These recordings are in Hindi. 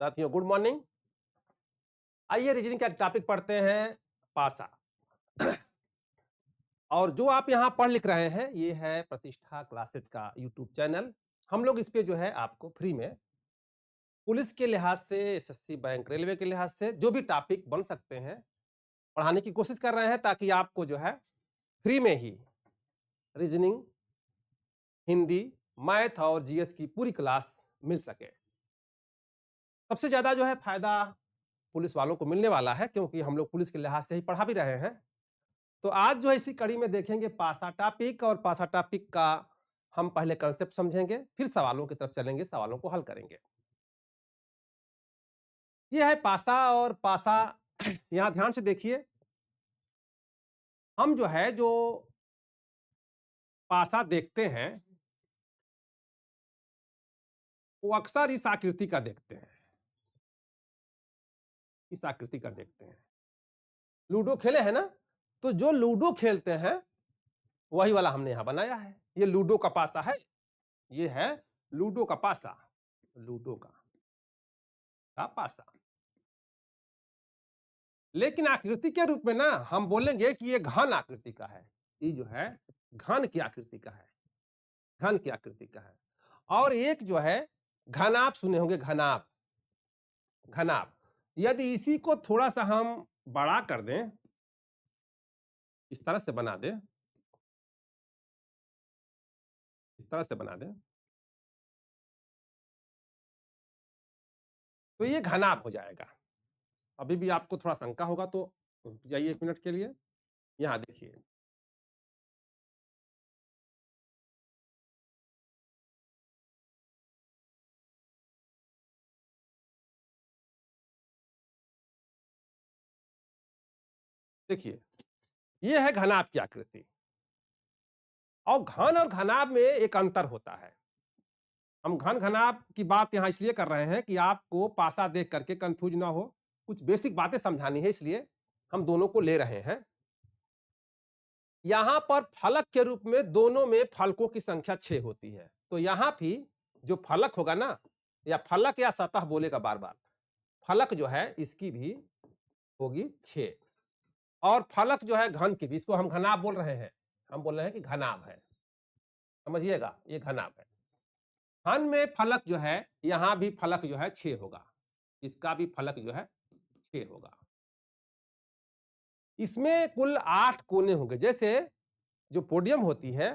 साथियों गुड मॉर्निंग। आइए रीजनिंग का टॉपिक पढ़ते हैं, पासा। और जो आप यहाँ पढ़ लिख रहे हैं ये है प्रतिष्ठा क्लासेस का यूट्यूब चैनल। हम लोग इस पे जो है आपको फ्री में पुलिस के लिहाज से, एसएससी, बैंक, रेलवे के लिहाज से जो भी टॉपिक बन सकते हैं पढ़ाने की कोशिश कर रहे हैं, ताकि आपको जो है फ्री में ही रीजनिंग, हिंदी, मैथ और जीएस की पूरी क्लास मिल सके। सबसे ज्यादा जो है फायदा पुलिस वालों को मिलने वाला है, क्योंकि हम लोग पुलिस के लिहाज से ही पढ़ा भी रहे हैं। तो आज जो है इसी कड़ी में देखेंगे पासा टॉपिक, और पासा टॉपिक का हम पहले कंसेप्ट समझेंगे, फिर सवालों की तरफ चलेंगे, सवालों को हल करेंगे। ये है पासा। और पासा यहां ध्यान से देखिए, हम जो पासा देखते हैं वो अक्सर इस आकृति का देखते हैं, इस आकृति का देखते हैं। लूडो खेले हैं ना, तो जो लूडो खेलते हैं वही वाला हमने यहां बनाया है। ये लूडो का पासा है, ये है लूडो का पासा, लूडो का पासा। लेकिन आकृति के रूप में ना हम बोलेंगे कि ये घन आकृति का है। ये जो है घन की आकृति का है, घन की आकृति का है। और एक जो है घनाभ, सुने होंगे घनाभ, घनाभ। यदि इसी को थोड़ा सा हम बड़ा कर दें, इस तरह से बना दें, इस तरह से बना दें, तो ये घनाभ हो जाएगा। अभी भी आपको थोड़ा शंका होगा तो रुक जाइए 1 मिनट के लिए। यहां देखिए, देखिए ये है घनाभ की आकृति। और घन और घनाभ में एक अंतर होता है। हम घन घनाभ की बात यहां इसलिए कर रहे हैं कि आपको पासा देख करके कंफ्यूज ना हो, कुछ बेसिक बातें समझानी है, इसलिए हम दोनों को ले रहे हैं। यहां पर फलक के रूप में दोनों में फलकों की संख्या 6 होती है। तो यहां भी जो फलक होगा ना, या फलक या सतह बोलेगा बार बार, फलक जो है इसकी भी होगी 6। और फलक जो है घन की भी, इसको हम घनाभ बोल रहे हैं, हम बोल रहे हैं कि घनाभ है, समझिएगा ये घनाभ है। घन में फलक जो है, यहां भी फलक जो है 6 होगा, इसका भी फलक जो है 6 होगा। इसमें कुल 8 कोने होंगे। जैसे जो पोडियम होती है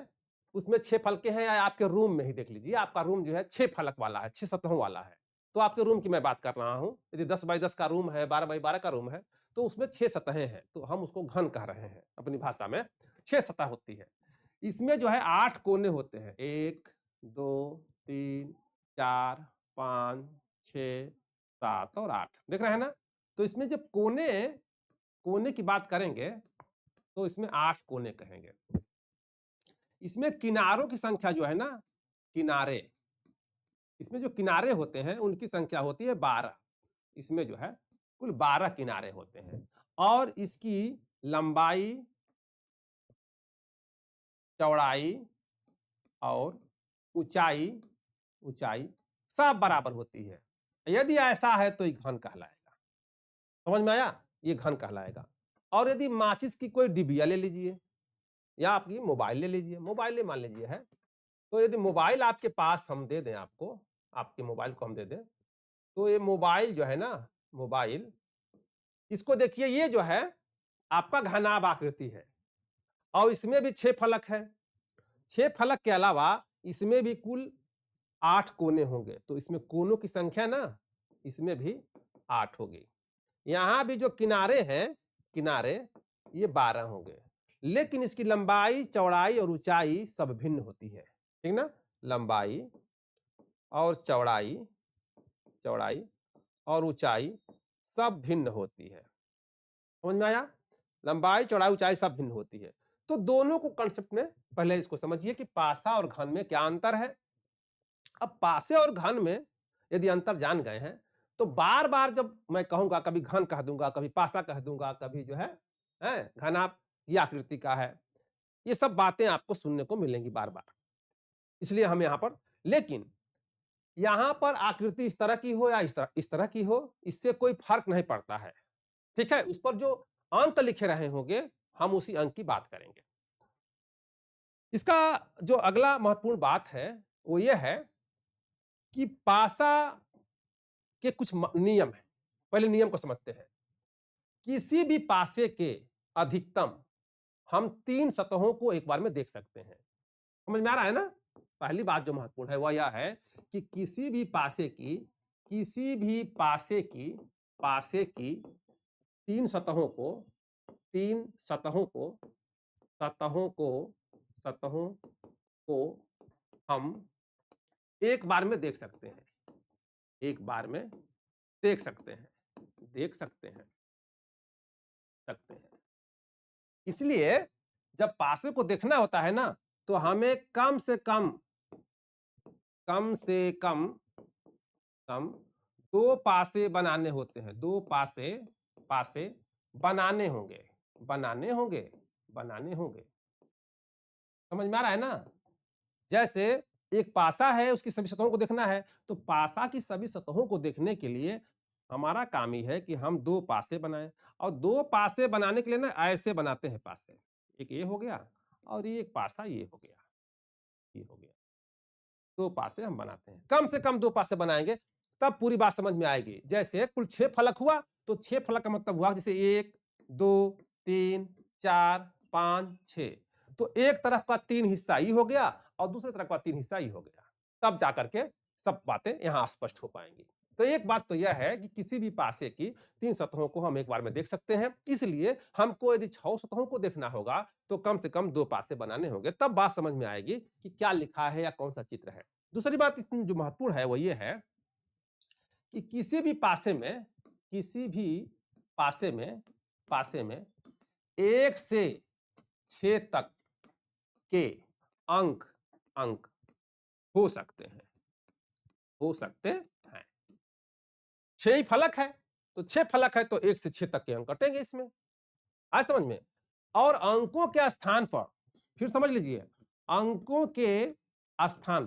उसमें 6 फलके हैं, या आपके रूम में ही देख लीजिए, आपका रूम जो है 6 फलक वाला है, 6 सतहों वाला है। तो आपके रूम की मैं बात कर रहा हूं, यदि 10 बाई 10 का रूम है, 12 बाई 12 का रूम है, तो उसमें 6 सतहें हैं, तो हम उसको घन कह रहे हैं अपनी भाषा में। 6 सतह होती है। इसमें जो है 8 कोने होते हैं, 1 2 3 4 5 6 7 और 8, देख रहे हैं ना। तो इसमें जब कोने कोने की बात करेंगे तो इसमें 8 कोने कहेंगे। इसमें किनारों की संख्या जो है ना, किनारे, इसमें जो किनारे होते हैं उनकी संख्या होती है 12। इसमें जो है कुल 12 किनारे होते हैं। और इसकी लंबाई, चौड़ाई और ऊंचाई, ऊंचाई सब बराबर होती है। यदि ऐसा है तो ये घन कहलाएगा। समझ में आया, ये घन कहलाएगा। और यदि माचिस की कोई डिबिया ले लीजिए, या आपकी मोबाइल ले लीजिए, मोबाइल ले मान लीजिए है, तो यदि मोबाइल आपके पास हम दे दें आपको, आपके मोबाइल को हम दे दें, तो ये मोबाइल जो है ना, मोबाइल, इसको देखिए, ये जो है आपका घनाभ आकृति है। और इसमें भी 6 फलक है। 6 फलक के अलावा इसमें भी कुल 8 कोने होंगे। तो इसमें कोनों की संख्या ना, इसमें भी 8 होगी। यहां भी जो किनारे हैं, किनारे, ये 12 होंगे। लेकिन इसकी लंबाई, चौड़ाई और ऊंचाई सब भिन्न होती है, ठीक ना। लंबाई और चौड़ाई, चौड़ाई और ऊंचाई सब भिन्न होती है। समझ में आया, लंबाई, चौड़ाई, ऊंचाई सब भिन्न होती है। तो दोनों को कंसेप्ट में पहले इसको समझिए कि पासा और घन में क्या अंतर है। अब पासे और घन में यदि अंतर जान गए हैं, तो बार बार जब मैं कहूंगा, कभी घन कह दूंगा, कभी पासा कह दूंगा, कभी जो है घनाभ की आकृति का है, ये सब बातें आपको सुनने को मिलेंगी बार बार। इसलिए हम यहां पर, लेकिन यहां पर आकृति इस तरह की हो या इस तरह की हो, इससे कोई फर्क नहीं पड़ता है। ठीक है, उस पर जो अंक लिखे रहे होंगे, हम उसी अंक की बात करेंगे। इसका जो अगला महत्वपूर्ण बात है, वो ये है कि पासा के कुछ नियम है। पहले नियम को समझते हैं। किसी भी पासे के अधिकतम हम 3 सतहों को एक बार में देख सकते हैं। समझ में आ रहा है ना? पहली बात जो महत्वपूर्ण है वह यह है कि किसी भी पासे की 3 सतहों को हम एक बार में देख सकते हैं। एक बार में देख सकते हैं। देख सकते हैं। सकते हैं। इसलिए जब पासे को देखना होता है ना, तो हमें कम से कम 2 पासे बनाने होते हैं। 2 पासे बनाने होंगे। बनाने होंगे। बनाने होंगे। समझ में आ रहा है ना? जैसे एक पासा है, उसकी सभी सतहों को देखना है, तो पासा की सभी सतहों को देखने के लिए हमारा काम ही है कि हम 2 पासे बनाएं, और 2 पासे बनाने के लिए ना ऐसे बनाते हैं पासे। एक ये हो गया और ये एक पासा ये हो गया। ये हो गया। 2 पासे हम बनाते हैं। कम से कम 2 पासे बनाएंगे, तब पूरी बात समझ में आएगी। जैसे कुल 6 फलक हुआ, तो 6 फलक का मतलब हुआ जैसे 1, 2, 3, 4, 5, 6। तो एक तरफ का 3 हिस्सा ये हो गया और दूसरे तरफ का 3 हिस्सा ये हो गया। तब जाकर के सब बातें यहाँ स्पष्ट हो पाएंगी। तो एक बात तो यह है कि किसी भी पासे की 3 सतहों को हम एक बार में देख सकते हैं। इसलिए हमको यदि 6 सतहों को देखना होगा, तो कम से कम 2 पासे बनाने होंगे, तब बात समझ में आएगी कि क्या लिखा है या कौन सा चित्र है। दूसरी बात इतनी जो महत्वपूर्ण है वो ये है कि किसी भी पासे में 1 से 6 तक के अंक अंक हो सकते हैं। हो सकते हैं। 6 ही फलक है, तो 6 फलक है तो 1 से 6 तक के अंक कटेंगे इसमें। आए समझ में? और अंकों के स्थान पर, फिर समझ लीजिए, अंकों के स्थान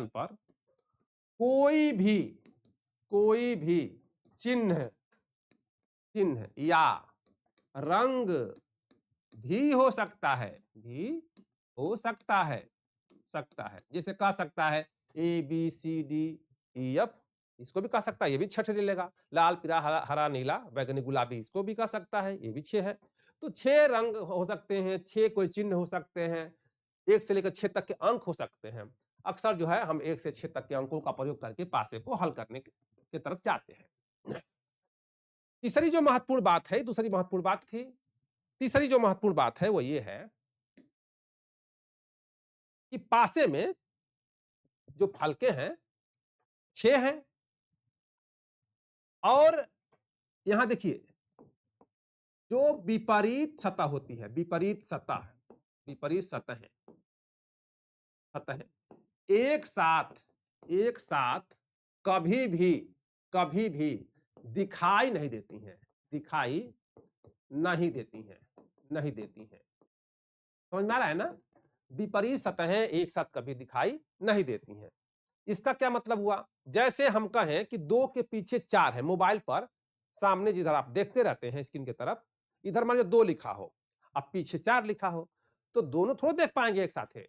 पर कोई भी चिन्ह या रंग भी हो सकता है। जैसे कह सकता है ABCDEF, इसको भी कह सकता है, ये भी 6 ले लेगा। लाल, पीला, हरा, नीला, बैंगनी, गुलाबी, इसको भी कह सकता है, ये भी 6 है। तो 6 रंग हो सकते हैं, 6 कोई चिन्ह हो सकते हैं, 1 से लेकर 6 तक के अंक हो सकते हैं। अक्सर जो है हम 1 से 6 तक के अंकों का प्रयोग करके पासे को हल करने की तरफ जाते हैं। तीसरी जो महत्वपूर्ण बात है, दूसरी महत्वपूर्ण बात थी। तीसरी जो महत्वपूर्ण बात है वो ये है कि पासे में जो फलके हैं 6 हैं, और यहां देखिए जो विपरीत सतह होती है, विपरीत सतह एक साथ कभी भी दिखाई नहीं देती हैं। नहीं देती हैं। समझ में आ रहा है ना? विपरीत सतहें एक साथ कभी दिखाई नहीं देती हैं। इसका क्या मतलब हुआ? जैसे हम कहें कि 2 के पीछे 4 है। मोबाइल पर सामने जिधर आप देखते रहते हैं स्क्रीन की तरफ, इधर मान लो 2 लिखा हो, अब पीछे 4 लिखा हो, तो दोनों थोड़ा देख पाएंगे एक साथ है।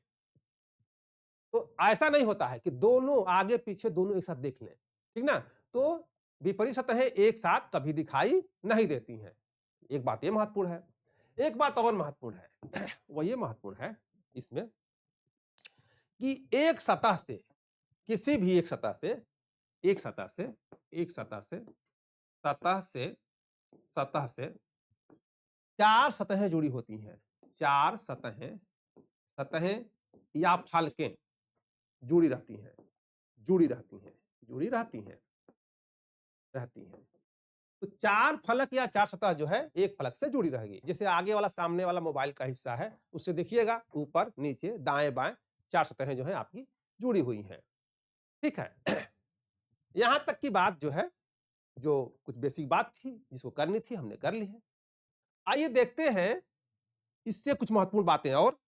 तो ऐसा नहीं होता है कि दोनों आगे पीछे दोनों एक साथ देख लें, ठीक ना? तो विपरीत सतहें एक साथ कभी दिखाई नहीं देती हैं। एक बात ये महत्वपूर्ण है। एक बात और महत्वपूर्ण है, वो ये महत्वपूर्ण है इसमें कि एक सतह से, किसी भी एक सतह से सतह से 4 सतहें जुड़ी होती हैं। 4 सतहें या फलकें जुड़ी रहती हैं। तो 4 फलक या 4 सतह जो है एक फलक से जुड़ी रहेगी। जैसे आगे वाला सामने वाला मोबाइल का हिस्सा है, उससे देखिएगा ऊपर नीचे दाएं बाएं 4 सतहें जो है आपकी जुड़ी हुई हैं। ठीक है। यहां तक की बात जो है, जो कुछ बेसिक बात थी जिसको करनी थी हमने कर ली है। आइए देखते हैं इससे कुछ महत्वपूर्ण बातें और।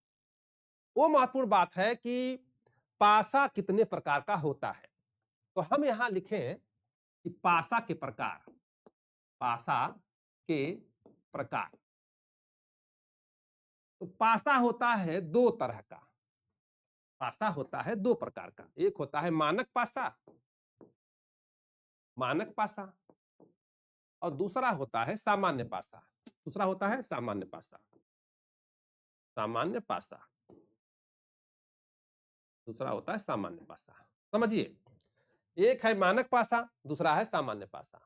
वो महत्वपूर्ण बात है कि पासा कितने प्रकार का होता है। तो हम यहां लिखें कि पासा के प्रकार, पासा के प्रकार। तो पासा होता है दो तरह का, पासा होता है दो प्रकार का। एक होता है मानक पासा, मानक पासा, और दूसरा होता है सामान्य पासा। दूसरा होता है सामान्य पासा, सामान्य पासा। दूसरा होता है सामान्य पासा। समझिए, एक है मानक पासा, दूसरा है सामान्य पासा।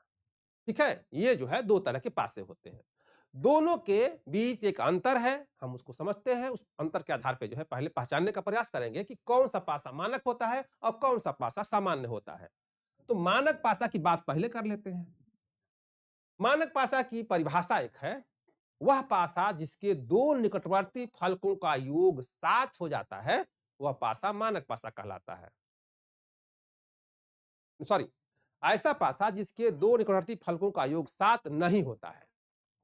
ठीक है, ये जो है दो तरह के पासे होते हैं। दोनों के बीच एक अंतर है, हम उसको समझते हैं। उस अंतर के आधार पे जो है पहले पहचानने का प्रयास करेंगे कि कौन सा पासा मानक होता है और कौन सा पासा सामान्य होता है। तो मानक पासा की बात पहले कर लेते हैं। मानक पासा की परिभाषा एक है, वह पासा जिसके दो निकटवर्ती फलकों का योग 7 हो जाता है, वह पासा मानक पासा कहलाता है। सॉरी, ऐसा पासा जिसके दो निकटवर्ती फलकों का योग 7 नहीं होता है,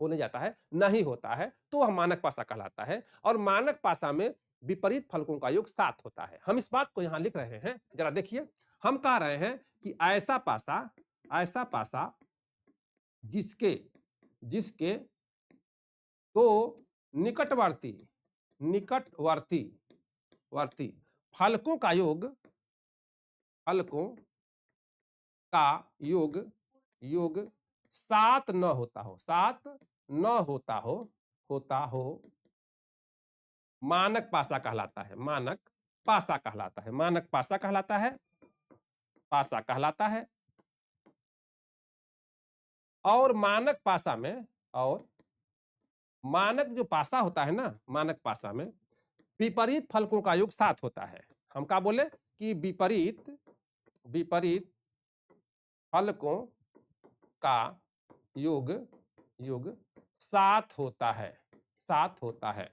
होने जाता है, नहीं होता है, तो वह मानक पासा कहलाता है। और मानक पासा में विपरीत फलकों का योग 7 होता है। हम इस बात को यहां लिख रहे हैं, जरा देखिए। हम कह रहे हैं कि ऐसा पासा, ऐसा पासा जिसके जिसके तो निकटवर्ती, निकटवर्ती वर्ती फलकों का योग, फलकों का योग, योग 7 न होता हो, 7 न होता हो, होता हो, मानक पासा कहलाता है। मानक पासा कहलाता है, मानक पासा कहलाता है, पासा कहलाता है। और मानक पासा में, और मानक जो पासा होता है ना, मानक पासा में विपरीत फलकों का योग 7 होता है। हम क्या बोले कि विपरीत, विपरीत फलकों का योग, योग 7 होता है, 7 होता है।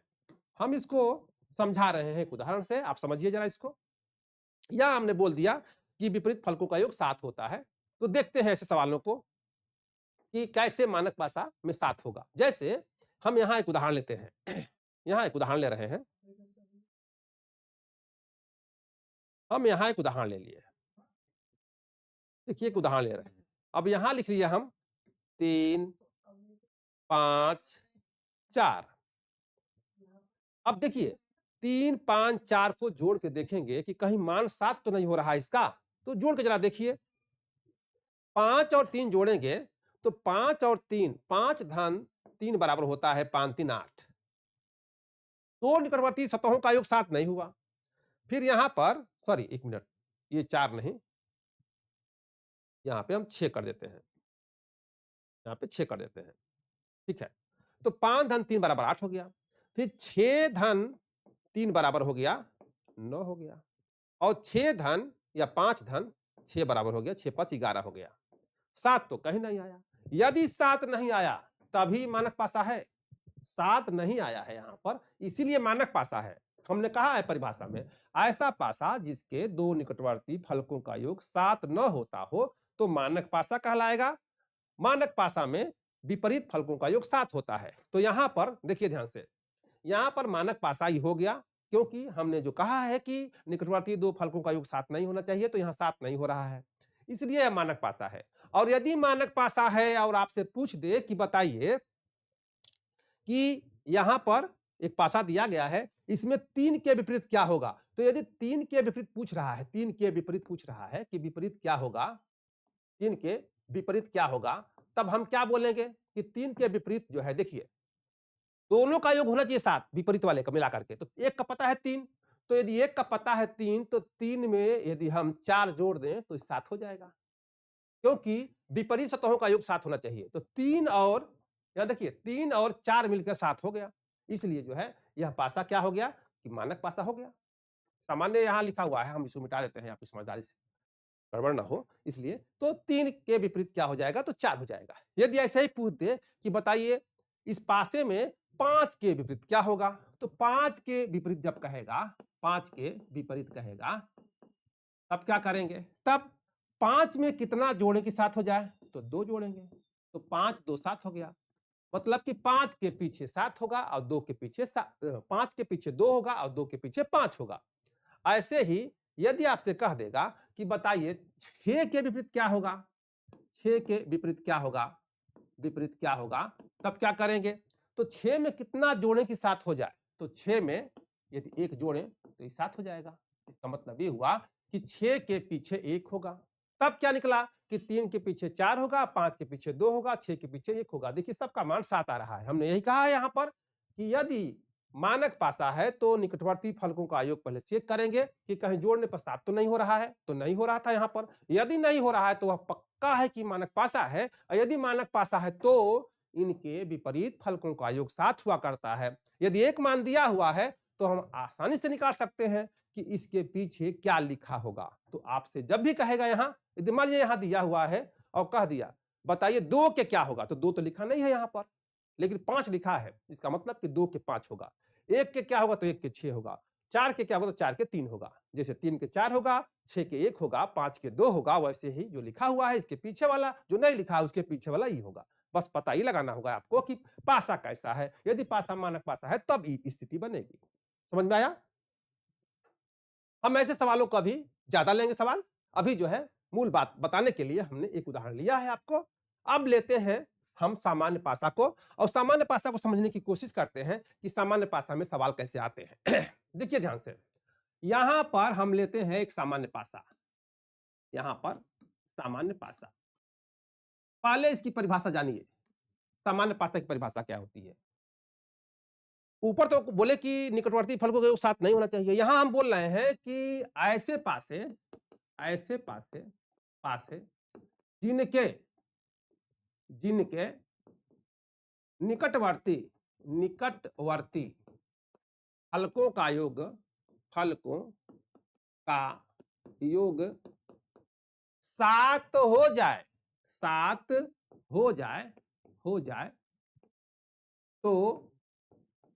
हम इसको समझा रहे हैं एक उदाहरण से, आप समझिए जरा इसको। या हमने बोल दिया कि विपरीत फलकों का योग 7 होता है, तो देखते हैं ऐसे सवालों को कि कैसे मानक पासा में 7 होगा। जैसे हम यहां एक उदाहरण लेते हैं, यहां एक उदाहरण ले रहे हैं। हम यहां एक उदाहरण ले लिए, देखिए एक उदाहरण ले रहे हैं। अब यहां लिख लिया हम 3 5 4। अब देखिए 3 5 4 को जोड़ के देखेंगे कि कहीं मान 7 तो नहीं हो रहा है इसका। तो जोड़ के जरा देखिए, 5 और 3 जोड़ेंगे तो 5 और 3, 5 धन 3 बराबर होता है 5 3 8। दो निकटवर्ती सतहों का योग 7 नहीं हुआ। फिर यहां पर सॉरी 1 मिनट, ये 4 नहीं, यहां पे हम 6 कर देते हैं, यहां पे 6 कर देते हैं। ठीक है, तो 5 धन 3 बराबर 8 हो गया। फिर 6 धन 3 बराबर हो गया 9 हो गया। और 6 धन या 5 धन 6 बराबर हो गया, 6 5 11 हो गया। 7 तो कहीं नहीं आया। यदि 7 नहीं आया तभी मानक पासा है। 7 नहीं आया है यहां पर, इसीलिए मानक पासा है। हमने कहा है परिभाषा में, ऐसा पासा जिसके दो निकटवर्ती फलकों का योग 7 न होता हो तो मानक पासा कहलाएगा। मानक पासा में विपरीत फलकों का योग 7 होता है। तो यहां पर देखिए ध्यान से, यहां पर मानक पासा ही हो गया, क्योंकि हमने जो कहा है कि निकटवर्ती दो फलकों का योग 7 नहीं होना चाहिए, तो यहां 7 नहीं हो रहा है, इसलिए यह मानक पासा है। और यदि मानक पासा है और आपसे पूछ दे कि बताइए कि यहां पर एक पासा दिया गया है, इसमें 3 के विपरीत क्या होगा, तो यदि 3 के विपरीत पूछ रहा है, 3 के विपरीत पूछ रहा है कि विपरीत क्या होगा, 3 के विपरीत क्या होगा, तब हम क्या बोलेंगे कि 3 के विपरीत जो है, देखिए दोनों का योग होना चाहिए 7, विपरीत वाले का मिला करके। तो एक का पता है 3, तो यदि एक का पता है 3, तो 3 में यदि हम 4 जोड़ दें तो 7 हो जाएगा, क्योंकि विपरीत सतहों का योग 7 होना चाहिए। तो 3 और यहां देखिए 3 और 4 मिलकर 7 हो गया। इसलिए जो है यह पासा क्या हो गया कि मानक पासा हो गया। सामान्य यहां लिखा हुआ है, हम इसको मिटा देते हैं आपकी समझदारी से गड़बड़ ना हो इसलिए। तो 3 के विपरीत क्या हो जाएगा, तो 4 हो जाएगा। यदि ऐसे ही पूछ दे कि बताइए इस पासे में 5 के विपरीत क्या होगा, तो 5 के विपरीत जब कहेगा, 5 के विपरीत कहेगा, तब क्या करेंगे, तब 5 में कितना जोड़े के साथ हो जाए, तो 2 जोड़ेंगे, तो 5 2 7 हो गया। मतलब कि 5 के पीछे 7 होगा और 2 के पीछे 5 के पीछे 2 होगा और 2 के पीछे 5 होगा। ऐसे ही यदि आपसे कह देगा कि बताइए 6 के विपरीत क्या होगा, 6 के विपरीत क्या होगा, विपरीत क्या होगा, तब क्या करेंगे? तो 6 में कितना जोड़ें कि 7 हो जाए? तो 6 में यदि 1 जोड़ें तो ये 7 हो जाएगा। इसका मतलब ये हुआ कि 6 के पीछे 1 होगा। तब क्या निकला कि 3 के पीछे 4 होगा, 5 के पीछे 2 होगा, 6 के पीछे 1 होगा। देखिए सबका मान 7 आ रहा है। हमने यही कहा है यहाँ पर कि यदि मानक पासा है तो निकटवर्ती फलकों का योग पहले चेक करेंगे कि कहीं जोड़ने पश्चात तो नहीं हो रहा है, तो नहीं हो रहा था यहाँ पर। यदि नहीं हो रहा है तो वह पक्का है कि मानक पासा है, और यदि मानक पासा है तो इनके विपरीत फलकों का योग 7 हुआ करता है। यदि एक मान दिया हुआ है तो हम आसानी से निकाल सकते हैं कि इसके पीछे क्या लिखा होगा। तो आपसे जब भी कहेगा यहाँ, यदि मान लीजिए यहाँ दिया हुआ है और कह दिया बताइए 2 के क्या होगा, तो 2 तो लिखा नहीं है यहाँ पर, लेकिन 5 लिखा है। इसका मतलब कि 2 के 5 होगा। 1 के क्या होगा, तो 1 के 6 होगा। 4 के क्या होगा, तो 4 के 3 होगा। जैसे 3 के 4 होगा, 6 के 1 होगा, 5 के 2 होगा, वैसे ही जो लिखा हुआ है इसके पीछे वाला, जो नहीं लिखा है उसके पीछे वाला ही होगा। बस पता ही लगाना होगा आपको कि पासा कैसा है। यदि पासा मानक पासा है तब स्थिति बनेगी। समझ में आया? हम ऐसे सवालों का भी ज्यादा लेंगे सवाल। अभी जो है मूल बात बताने के लिए हमने एक उदाहरण लिया है आपको। अब लेते हैं हम सामान्य पासा को, और सामान्य पासा को समझने की कोशिश करते हैं कि सामान्य पासा में सवाल कैसे आते हैं। देखिए ध्यान से, यहां पर हम लेते हैं एक सामान्य पासा। यहां पर सामान्य पासा, पहले इसकी परिभाषा जानिए। सामान्य पासा की परिभाषा क्या होती है? ऊपर तो बोले कि निकटवर्ती फलकों के साथ नहीं होना चाहिए। यहां हम बोल रहे हैं कि ऐसे पासे, ऐसे पासे, पासे जिनके, जिनके निकटवर्ती, निकटवर्ती फलकों का योग, फलकों का योग 7 हो जाए, 7 हो जाए, हो जाए, तो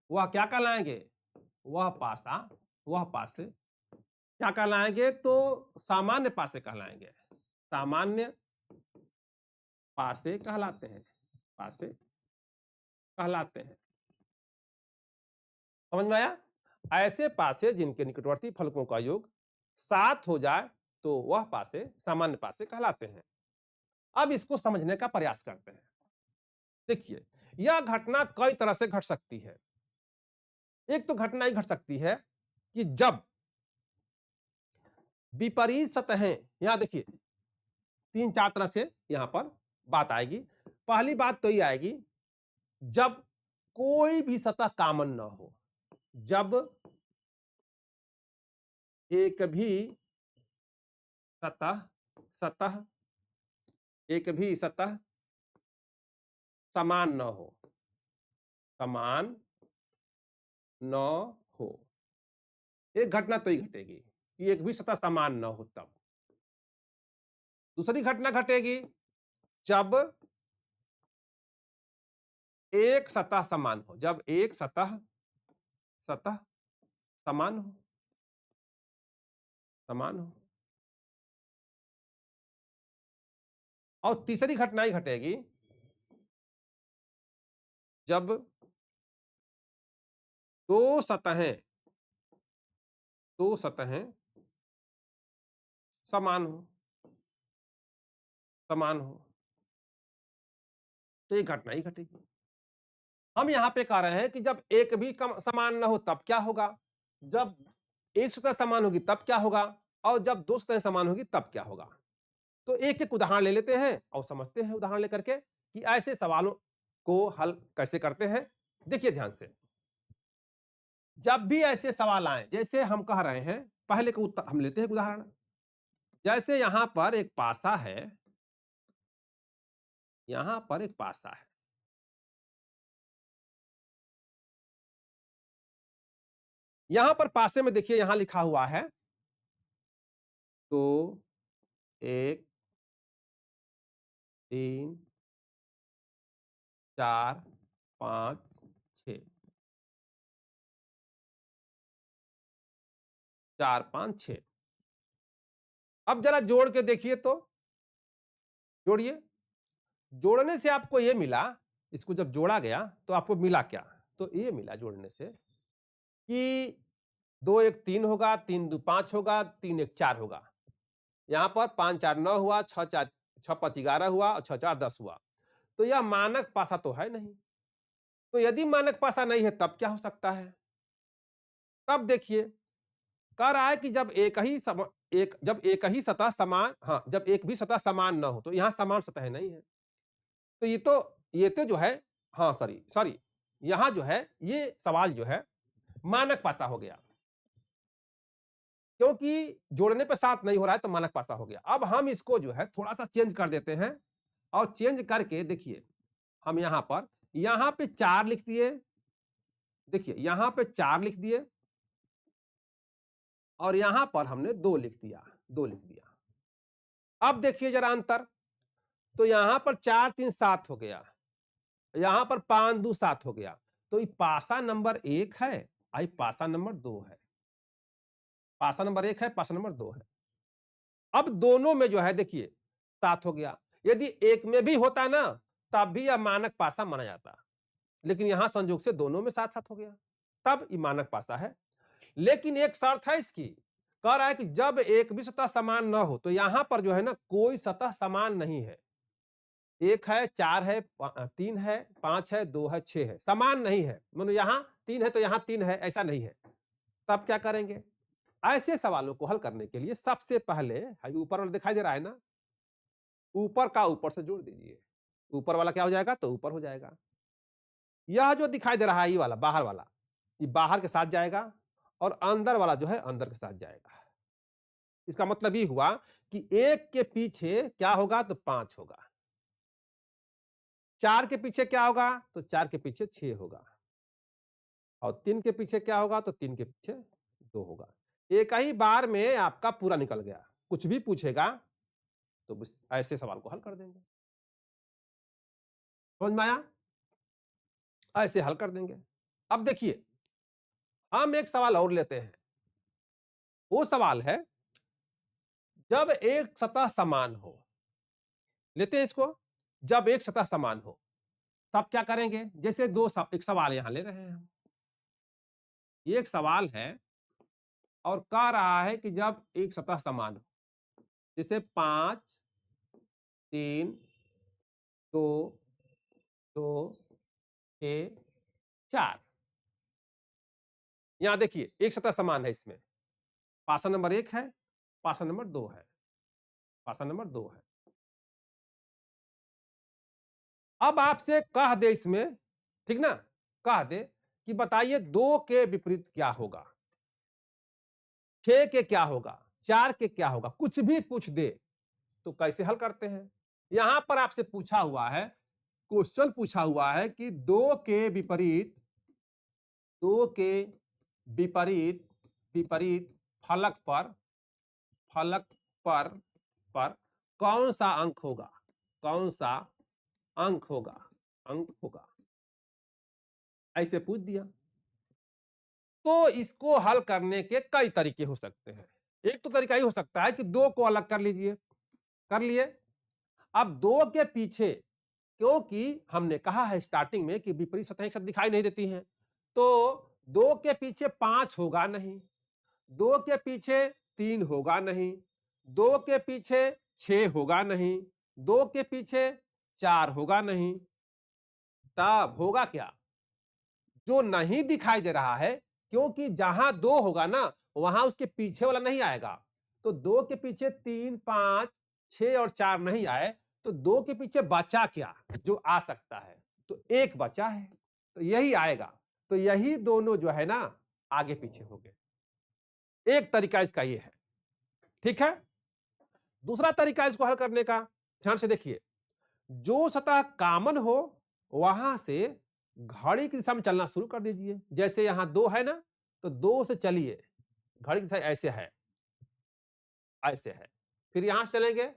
वह क्या कहलाएंगे? वह पासा, वह पासे क्या कहलाएंगे? तो सामान्य पासे कहलाएंगे। सामान्य पासे कहलाते हैं, पासे कहलाते हैं। समझ में आया? ऐसे पासे जिनके निकटवर्ती फलकों का योग 7 हो जाए तो वह पासे सामान्य पासे कहलाते हैं। अब इसको समझने का प्रयास करते हैं। देखिए, यह घटना कई तरह से घट सकती है। एक तो घटना ही घट सकती है कि जब विपरीत सतहें, यहां देखिए 3-4 तरह से यहां पर बात आएगी। पहली बात तो ये आएगी जब कोई भी सतह कॉमन ना हो, जब एक भी सतह, सतह एक भी सतह समान न हो, समान न हो। एक घटना तो ही घटेगी कि एक भी सतह समान न हो तब। दूसरी घटना घटेगी जब एक सतह समान हो, जब एक सतह, सतह समान हो, समान हो। और तीसरी घटना ही घटेगी जब दो सतहें, दो सतहें समान हो, समान हो, तो ये घटना ही घटेगी। हम यहां पे कह रहे हैं कि जब एक भी कम समान न हो तब क्या होगा, जब एक सतह समान होगी तब क्या होगा, और जब दो सतहें समान होगी तब क्या होगा। तो एक एक उदाहरण ले लेते हैं और समझते हैं उदाहरण लेकर के कि ऐसे सवालों को हल कैसे करते हैं। देखिए ध्यान से, जब भी ऐसे सवाल आए, जैसे हम कह रहे हैं, पहले का उत्तर हम लेते हैं उदाहरण। जैसे यहां पर एक पासा है, यहां पर एक पासा है, यहां पर पासे में देखिए यहां लिखा हुआ है 2 1 3 4 5 6, 4 5 6। अब जरा जोड़ के देखिए तो, जोड़िए। जोड़ने से आपको ये मिला, इसको जब जोड़ा गया तो आपको मिला क्या? तो ये मिला जोड़ने से कि 2 1 3 होगा, 3 2 5 होगा, 3 1 4 होगा। यहाँ पर 5 4 9 हुआ, 6 5 11 हुआ और 6 4 10 हुआ। तो यह मानक पासा तो है नहीं। तो यदि मानक पासा नहीं है तब क्या हो सकता है? तब देखिए, कह रहा है कि जब एक ही सतह समान, हाँ, जब एक भी सतह समान न हो, तो यहाँ समान सतह नहीं है। तो ये तो जो है, हाँ, सॉरी सॉरी, यहाँ जो है ये सवाल जो है मानक पासा हो गया। क्योंकि जोड़ने पे 7 नहीं हो रहा है तो मानक पासा हो गया। अब हम इसको जो है थोड़ा-सा चेंज कर देते हैं और चेंज करके देखिए, हम यहाँ पे 4 लिख दिए, देखिए यहाँ पे 4 लिख दिए और यहाँ पर हमने 2 लिख दिया, 2 लिख दिया। अब देखिए ज़रा अंतर, तो यहाँ पर 4 3 7 हो गया, यहाँ पर 5 2 7 हो गया। तो ये पासा नंबर 1 है और ये पासा नंबर 2 है। पासा नंबर 1 है, पासा नंबर 2 है। अब दोनों में जो है देखिए 7 हो गया। यदि एक में भी होता ना तब भी यह मानक पासा माना जाता। लेकिन यहां संयोग से दोनों में 7 7 हो गया, तब ये मानक पासा है। लेकिन एक शर्त है इसकी, कह रहा है कि जब एक भी सतह समान न हो, तो यहां पर जो है ना कोई सतह समान नहीं है। 1 है, 4 है, 3 है, 5 है, 2 है, 6 है, समान नहीं है। मानो यहां 3 है तो यहां 3 है, ऐसा नहीं है। तब क्या करेंगे? ऐसे सवालों को हल करने के लिए सबसे पहले ऊपर वाला दिखाई दे रहा है ना, ऊपर का ऊपर से जोड़ दीजिए। ऊपर वाला क्या हो जाएगा? तो ऊपर हो जाएगा। यह जो दिखाई दे रहा है ये वाला बाहर वाला, ये बाहर के साथ जाएगा और अंदर वाला जो है अंदर के साथ जाएगा। इसका मतलब ये हुआ कि 1 के पीछे क्या होगा? तो 5 होगा। 4 के पीछे क्या होगा? तो 4 के पीछे 6 होगा। और 3 के पीछे क्या होगा? तो 3 के पीछे 2 होगा। एक ही बार में आपका पूरा निकल गया। कुछ भी पूछेगा तो बस ऐसे सवाल को हल कर देंगे। समझ में आया? ऐसे हल कर देंगे। अब देखिए, हम एक सवाल और लेते हैं। वो सवाल है, जब एक सतह समान हो, लेते हैं इसको, जब एक सतह समान हो तब क्या करेंगे? जैसे एक सवाल यहां ले रहे हैं हम। ये एक सवाल है और कह रहा है कि जब एक सतह समान हो, जैसे 5 3 2 2 6 4, यहां देखिए एक सतह समान है, इसमें पासा नंबर 1 है, पासा नंबर 2 है, पासा नंबर 2 है। अब आपसे कह दे इसमें, ठीक ना, कह दे कि बताइए 2 के विपरीत क्या होगा, 6 के क्या होगा, 4 के क्या होगा, कुछ भी पूछ दे तो कैसे हल करते हैं? यहां पर आपसे पूछा हुआ है, क्वेश्चन पूछा हुआ है कि 2 के विपरीत, 2 के विपरीत विपरीत फलक पर, फलक पर पर कौन सा अंक होगा, कौन सा अंक होगा, अंक होगा, ऐसे पूछ दिया। तो इसको हल करने के कई तरीके हो सकते हैं। एक तो तरीका ये हो सकता है कि 2 को अलग कर लीजिए, कर लिए। अब 2 के पीछे, क्योंकि हमने कहा है स्टार्टिंग में कि विपरीत सतहें एक साथ दिखाई नहीं देती हैं, तो 2 के पीछे 5 होगा नहीं, 2 के पीछे 3 होगा नहीं, 2 के पीछे 6 होगा नहीं, 2 के पीछे 4 होगा नहीं। तब होगा क्या? जो नहीं दिखाई दे रहा है, क्योंकि जहां 2 होगा ना वहां उसके पीछे वाला नहीं आएगा। तो 2 के पीछे 3 5 6 और 4 नहीं आए, तो 2 के पीछे बचा क्या जो आ सकता है? तो 1 बचा है, तो यही आएगा। तो यही दोनों जो है ना आगे पीछे हो गए। एक तरीका इसका ये है, ठीक है। दूसरा तरीका इसको हल करने का, ध्यान से देखिए, जो सतह कॉमन हो वहां से घड़ी की दिशा में चलना शुरू कर दीजिए। जैसे यहां 2 है ना, तो 2 से चलिए, घड़ी की दिशा ऐसे है, ऐसे है। फिर यहां से चलेंगे,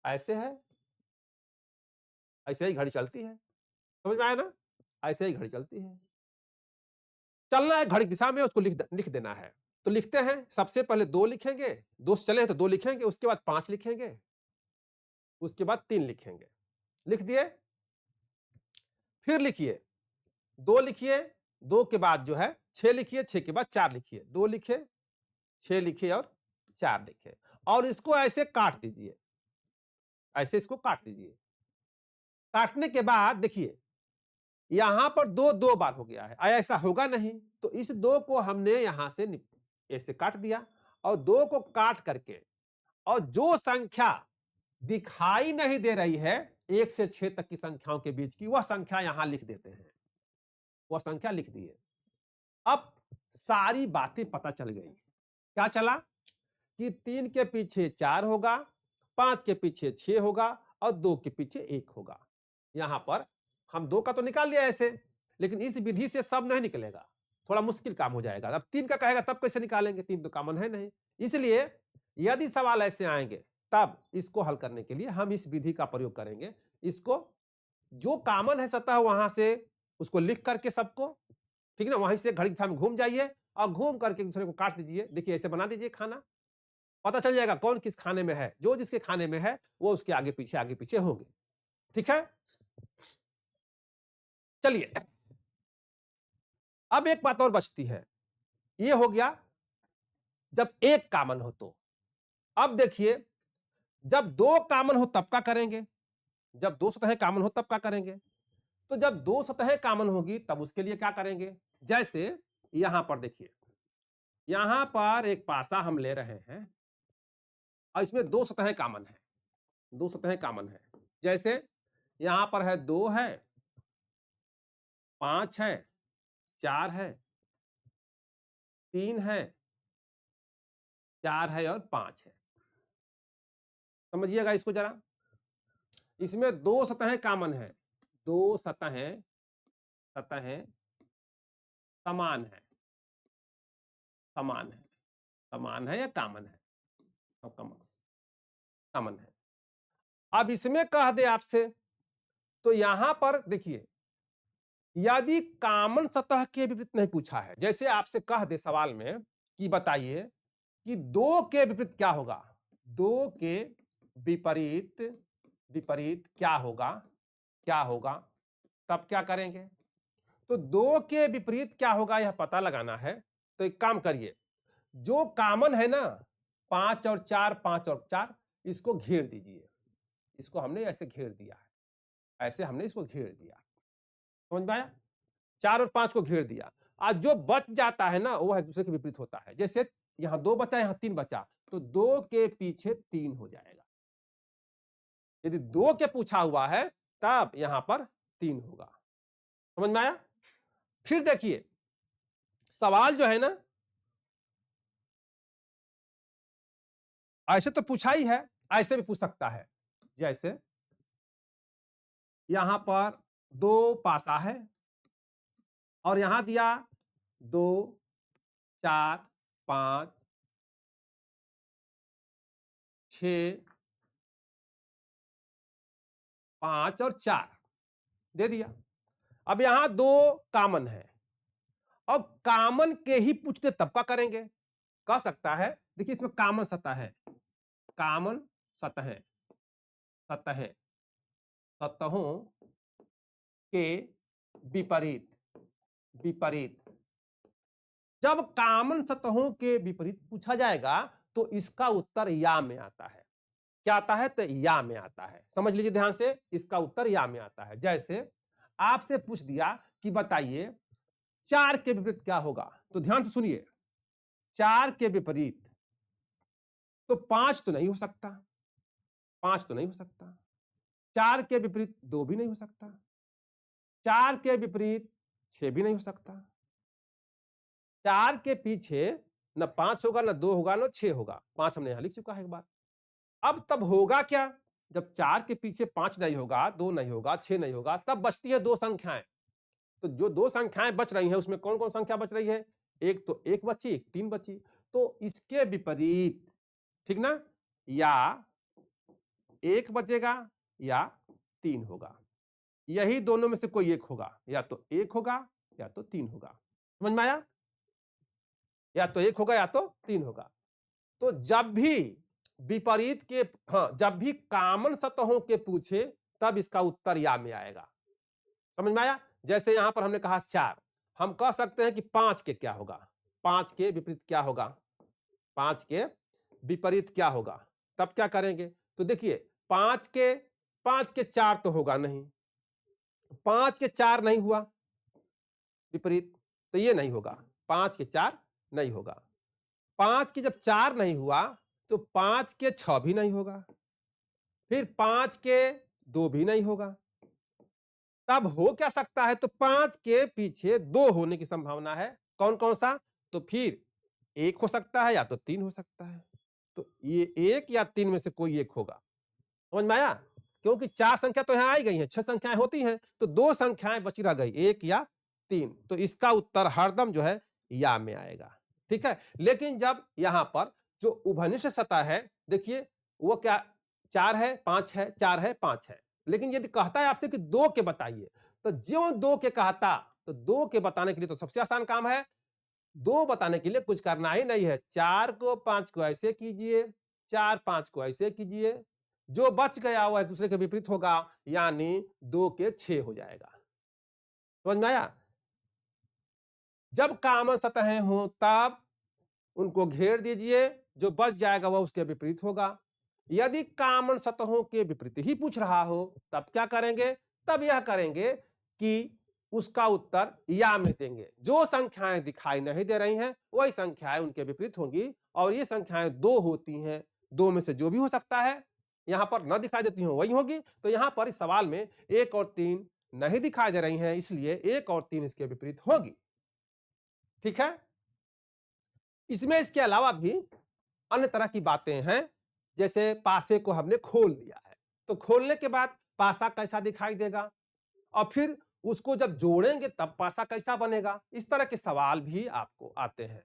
ऐसे है, ऐसे ही घड़ी चलती है। समझ में आया ना? ऐसे ही घड़ी चलती है। चलना है घड़ी की दिशा में, उसको लिख देना है। तो लिखते हैं, सबसे पहले 2 लिखेंगे, 2 से चले हैं तो 2 लिखेंगे, उसके बाद 5 लिखेंगे, उसके बाद 3 लिखेंगे। लिख दिए? फिर लिखिए, 2 लिखिए, 2 के बाद जो है 6 लिखिए, 6 के बाद 4 लिखिए, 2 लिखे, 6 लिखिए और 4 लिखे और इसको ऐसे काट दीजिए, ऐसे इसको काट दीजिए। काटने के बाद देखिए, यहां पर 2 2 बार हो गया है, ऐसा होगा नहीं, तो इस 2 को हमने यहां से ऐसे काट दिया और 2 को काट करके और जो संख्या दिखाई नहीं दे रही है 1 से 6 तक की संख्याओं के बीच की, वह संख्या यहां लिख देते हैं, वह संख्या लिख दिए। अब सारी बातें पता चल गई। क्या चला कि 3 के पीछे 4 होगा, 5 के पीछे 6 होगा और 2 के पीछे 1 होगा। यहां पर हम 2 का तो निकाल लिया ऐसे, लेकिन इस विधि से सब नहीं निकलेगा, थोड़ा मुश्किल काम हो जाएगा। अब 3 का कहेगा तब कैसे निकालेंगे, 3 तो कॉमन है नहीं। इसलिए यदि सवाल ऐसे आएंगे तब इसको हल करने के लिए हम इस विधि का प्रयोग करेंगे। इसको जो कॉमन है सतह वहां से उसको लिख करके सबको, ठीक ना, वहीं से घड़ी की दिशा में घूम जाइए और घूम करके दूसरे को काट दीजिए। देखिए ऐसे बना दीजिए खाना, पता चल जाएगा कौन किस खाने में है, जो जिसके खाने में है वो उसके आगे पीछे होंगे। ठीक है, चलिए अब एक बात और बचती है, ये हो गया जब एक कॉमन हो तो। अब देखिए जब 2 कॉमन हो तब क्या करेंगे, जब 2 सतहें कॉमन हो तब क्या करेंगे, तो जब 2 सतहें कॉमन होगी तब उसके लिए क्या करेंगे। जैसे यहां पर देखिए, यहां पर एक पासा हम ले रहे हैं और इसमें 2 सतहें कॉमन है, 2 सतहें कॉमन है। जैसे यहां पर है 2 है, 5 है, 4 है, 3 है, 4 है और 5 है। समझिएगा इसको जरा, इसमें 2 सतहें कॉमन है, 2 सतहें सतहें समान है, समान है, समान है या कॉमन है, कॉमन है। अब इसमें कह दे आपसे, तो यहां पर देखिए यदि कॉमन सतह के विपरीत नहीं पूछा है, जैसे आपसे कह दे सवाल में कि बताइए कि 2 के विपरीत क्या होगा, 2 के विपरीत विपरीत क्या होगा, क्या होगा, तब क्या करेंगे। तो 2 के विपरीत क्या होगा यह पता लगाना है, तो एक काम करिए, जो कॉमन है ना 5 और 4, 5 और 4, इसको घेर दीजिए। इसको हमने ऐसे घेर दिया है, ऐसे हमने इसको घेर दिया, समझ में आया। 4 और 5 को घेर दिया, आज जो बच जाता है ना वो एक दूसरे के विपरीत होता है। जैसे यहां 2 बचा, यहां 3 बचा, तो 2 के पीछे 3 हो जाएगा। यदि 2 के पूछा हुआ है तब यहां पर 3 होगा, समझ में आया। फिर देखिए सवाल जो है ना ऐसे तो पूछा ही है, ऐसे भी पूछ सकता है। जैसे यहां पर 2 पासा है और यहां दिया 2, 4, 5, 6, 5 और 4 दे दिया। अब यहां 2 कॉमन है, अब कॉमन के ही पूछते तब का करेंगे। कह सकता है देखिए इसमें कॉमन सतह है, कॉमन सतह सतह सतहों के विपरीत विपरीत, जब कॉमन सतहों के विपरीत पूछा जाएगा तो इसका उत्तर या में आता है। क्या आता है, तो या में आता है। समझ लीजिए ध्यान से, इसका उत्तर या में आता है। जैसे आपसे पूछ दिया कि बताइए 4 के विपरीत क्या होगा, तो ध्यान से सुनिए, 4 के विपरीत तो 5 तो नहीं हो सकता, 5 तो नहीं हो सकता, 4 के विपरीत 2 भी नहीं हो सकता, 4 के विपरीत 6 भी नहीं हो सकता, 4 के पीछे न 5 होगा, न 2 होगा, न 6 होगा। 5 हमने यहां लिख चुका है एक बार। अब तब होगा क्या, जब 4 के पीछे 5 नहीं होगा, 2 नहीं होगा, 6 नहीं होगा, तब बचती है 2 संख्याएं। तो जो 2 संख्याएं बच रही हैं उसमें कौन कौन संख्या बच रही है, एक तो 1 बची, एक 3 बची, तो इसके विपरीत, ठीक ना, या 1 बचेगा या 3 होगा, यही दोनों में से कोई एक होगा, या तो 1 होगा या तो 3 होगा। समझ में आया, या तो 1 होगा या तो 3 होगा। तो जब भी विपरीत के, हाँ, जब भी कॉमन सतहों के पूछे तब इसका उत्तर या में आएगा। समझ में आया। जैसे यहां पर हमने कहा 4, हम कह सकते हैं कि 5 के क्या होगा, 5 के विपरीत क्या होगा, 5 के विपरीत क्या होगा, तब क्या करेंगे? तो देखिए 5 के 4 तो होगा नहीं, 5 के 4 नहीं हुआ विपरीत, तो ये नहीं होगा, 5 के 4 नहीं होगा। 5 के जब 4 नहीं हुआ तो 5 के 6 भी नहीं होगा, फिर 5 के 2 भी नहीं होगा। तब हो क्या सकता है? तो 5 के पीछे 2 होने की संभावना है। कौन-कौन सा? तो फिर 1 हो सकता है या तो 3 हो सकता है। तो ये 1 या 3 में से कोई एक होगा। समझ में आया? क्योंकि 4 संख्या तो यहाँ आ ही गई हैं, 6 संख्याएँ होती हैं, तो 2 संख्याएँ बची रह गई, 1 या 3। तो इसका उत्तर हरदम जो है या में आएगा। ठीक है? लेकिन जब यहाँ पर जो उभयनिष्ठ सतह है, देखिए वो क्या 4 है, 5 है, 4 है, 5 है। लेकिन यदि कहता है आपसे कि 2 के बताइए, तो ज्यों 2 के कहता, तो 2 के बताने के लिए तो सबसे आसान काम है, 2 बताने के लिए कुछ करना ही नहीं है। 4 को 5 को ऐसे कीजिए, 4 5 को ऐसे कीजिए, जो बच गया वो एक दूसरे के विपरीत होगा, यानी 2 के 6 हो जाएगा। समझ में आया? जब कॉमन सतहें हों तब उनको घेर दीजिए, जो बच जाएगा वह उसके विपरीत होगा। यदि कॉमन सतहों के विपरीत ही पूछ रहा हो, तब क्या करेंगे? तब यह करेंगे कि उसका उत्तर या में देंगे। जो संख्याएँ दिखाई नहीं दे रही हैं, वही संख्याएँ उनके विपरीत होंगी और ये संख्याएँ 2 होती हैं, 2 में से जो भी हो सकता है, यहाँ पर न दिखाई देती हों वही होगी। तो यहाँ पर इस सवाल में 1 और 3 नहीं दिखाई दे रही हैं, इसलिए 1 और 3 इसके विपरीत होगी। ठीक है? इसमें इसके अलावा भी अन्य तरह की बातें हैं, जैसे पासे को हमने खोल दिया है, तो खोलने के बाद पासा कैसा दिखाई देगा और फिर उसको जब जोड़ेंगे तब पासा कैसा बनेगा? इस तरह के सवाल भी आपको आते हैं।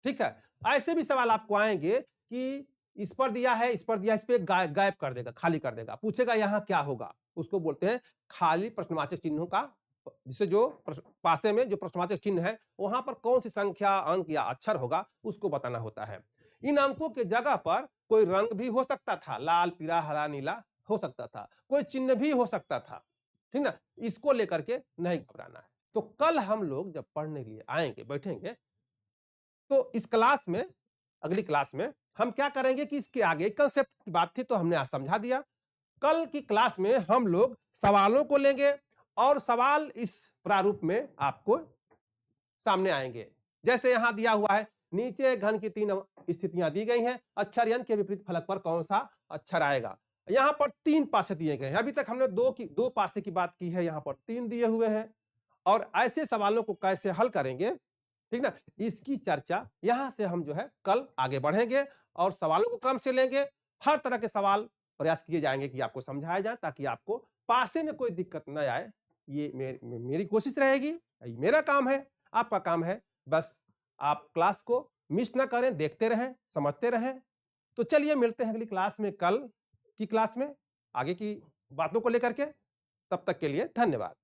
ठीक है? ऐसे भी सवाल आपको आएँगे कि इस पर दिया है, इस पर दिया है, इस पे गायब कर देगा, खाली कर देगा। पूछेगा यहाँ क्या होगा? उसको बोलते हैं खाली प्रश्नवाचक चिन्हों का, जिसे जो पासे में जो प्रश्नवाचक चिन्ह है, वहाँ पर कौन-सी संख्या, अंक या अक्षर होगा, उसको बताना होता है। इन अंकों के जगह पर कोई रंग भी हो सकता था, लाल, पीला, हरा, नीला हो सकता था। कोई चिन्ह भी हो सकता था। ठीक ना? इसको लेकर के नहीं घबराना है। तो कल हम लोग जब पढ़ने के लिए आएँगे, बैठेंगे, तो इस क्लास में, अगली क्लास में हम क्या करेंगे कि इसके आगे कांसेप्ट की बात थी तो हमने आज समझा दिया। कल की क्लास में हम लोग सवालों को लेंगे और सवाल इस प्रारूप में आपको सामने आएँगे। जैसे यहाँ दिया हुआ है, नीचे घन की 3 स्थितियाँ दी गई हैं, अक्षर यन के विपरीत फलक पर कौन-सा अक्षर आएगा? यहाँ पर 3 पासे दिए गए हैं। अभी तक हमने 2 पासे की बात की है, यहाँ पर 3 दिए हुए हैं और ऐसे सवालों को कैसे हल करेंगे, ठीक ना? इसकी चर्चा यहाँ से हम जो है कल आगे बढ़ेंगे और सवालों को क्रम से लेंगे। हर तरह के सवाल प्रयास किए जाएँगे कि आपको समझाया जाए ताकि आपको पासे में कोई दिक्कत न आए। ये मेरी कोशिश रहेगी, ये मेरा काम है, आपका काम है, बस आप क्लास को मिस ना करें, देखते रहें, समझते रहें। तो चलिए मिलते हैं अगली क्लास में, कल की क्लास में, आगे की बातों को लेकर के। तब तक के लिए धन्यवाद।